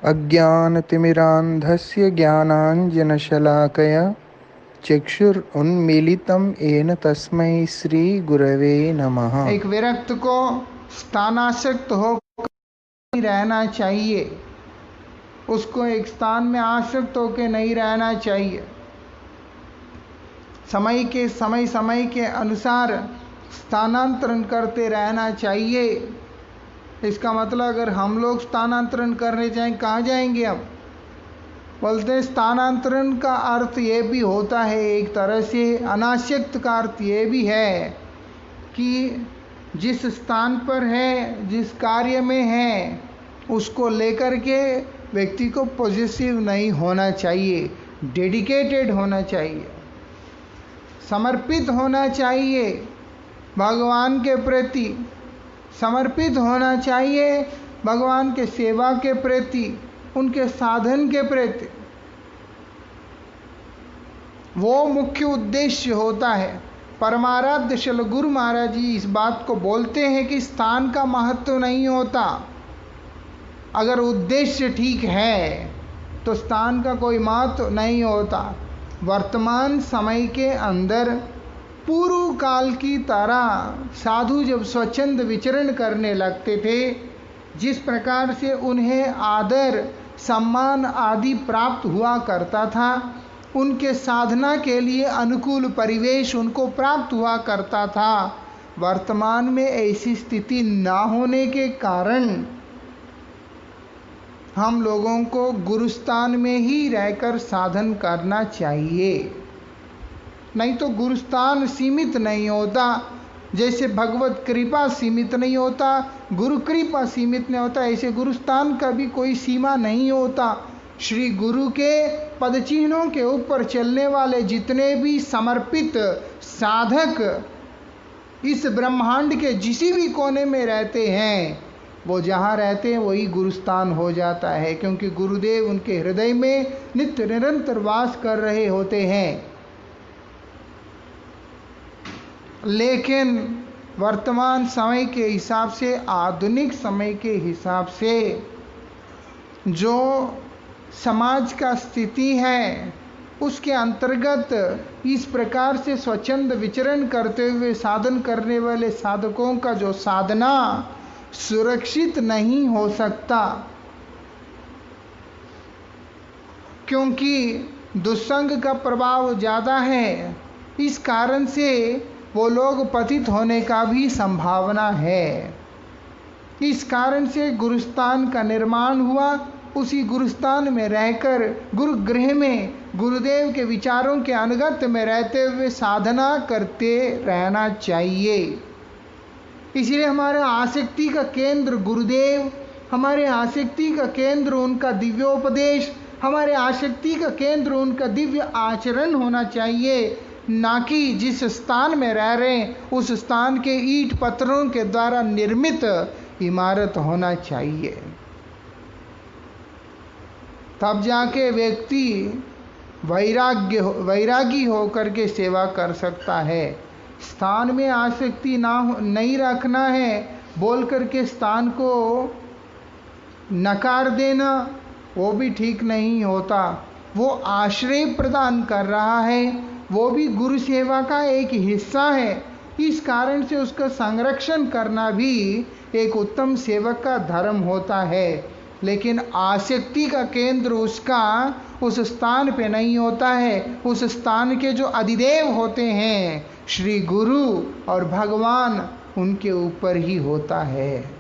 अज्ञानतिमिरान्धस्य ज्ञानाञ्जनशलाकया चक्षुरुन्मीलितं येन तस्मै श्रीगुरवे नमः। एक विरक्त को स्थानासक्त होकर रहना चाहिए, उसको एक स्थान में आसक्त होकर नहीं रहना चाहिए। समय के अनुसार स्थानांतरण करते रहना चाहिए। इसका मतलब अगर हम लोग स्थानांतरण करने जाएं, कहाँ जाएंगे? हम बोलते हैं स्थानांतरण का अर्थ ये भी होता है, एक तरह से अनासक्त का अर्थ ये भी है कि जिस स्थान पर है, जिस कार्य में है, उसको लेकर के व्यक्ति को पॉजिटिव नहीं होना चाहिए, डेडिकेटेड होना चाहिए, समर्पित होना चाहिए, भगवान के प्रति समर्पित होना चाहिए, भगवान के सेवा के प्रति, उनके साधन के प्रति। वो मुख्य उद्देश्य होता है। परमाराध्य श्री गुरु महाराज जी इस बात को बोलते हैं कि स्थान का महत्व नहीं होता। अगर उद्देश्य ठीक है तो स्थान का कोई महत्व नहीं होता। वर्तमान समय के अंदर पूर्व काल की तरह साधु जब स्वच्छंद विचरण करने लगते थे, जिस प्रकार से उन्हें आदर सम्मान आदि प्राप्त हुआ करता था, उनके साधना के लिए अनुकूल परिवेश उनको प्राप्त हुआ करता था, वर्तमान में ऐसी स्थिति ना होने के कारण हम लोगों को गुरुस्थान में ही रहकर साधन करना चाहिए। नहीं तो गुरुस्थान सीमित नहीं होता, जैसे भगवत कृपा सीमित नहीं होता, गुरु कृपा सीमित नहीं होता, ऐसे गुरुस्थान का भी कोई सीमा नहीं होता। श्री गुरु के पदचिन्हों के ऊपर चलने वाले जितने भी समर्पित साधक इस ब्रह्मांड के जिस भी कोने में रहते हैं, वो जहाँ रहते हैं वही गुरुस्थान हो जाता है, क्योंकि गुरुदेव उनके हृदय में नित्य निरंतर वास कर रहे होते हैं। लेकिन वर्तमान समय के हिसाब से, आधुनिक समय के हिसाब से जो समाज का स्थिति है, उसके अंतर्गत इस प्रकार से स्वच्छंद विचरण करते हुए साधन करने वाले साधकों का जो साधना सुरक्षित नहीं हो सकता, क्योंकि दुस्संग का प्रभाव ज़्यादा है। इस कारण से वो लोग पतित होने का भी संभावना है। इस कारण से गुरुस्थान का निर्माण हुआ। उसी गुरुस्थान में रहकर, गुरुगृह में गुरुदेव के विचारों के अनुगत्य में रहते हुए साधना करते रहना चाहिए। इसलिए हमारे आसक्ति का केंद्र गुरुदेव, हमारे आसक्ति का केंद्र उनका दिव्योपदेश, हमारे आसक्ति का केंद्र उनका दिव्य आचरण होना चाहिए, ना कि जिस स्थान में रह रहे हैं उस स्थान के ईंट पत्थरों के द्वारा निर्मित इमारत होना चाहिए। तब जाके व्यक्ति वैरागी होकर के सेवा कर सकता है। स्थान में आसक्ति नहीं रखना है बोल करके स्थान को नकार देना, वो भी ठीक नहीं होता। वो आश्रय प्रदान कर रहा है, वो भी गुरु सेवा का एक हिस्सा है। इस कारण से उसका संरक्षण करना भी एक उत्तम सेवक का धर्म होता है। लेकिन आसक्ति का केंद्र उसका उस स्थान पे नहीं होता है। उस स्थान के जो अधिदेव होते हैं श्री गुरु और भगवान, उनके ऊपर ही होता है।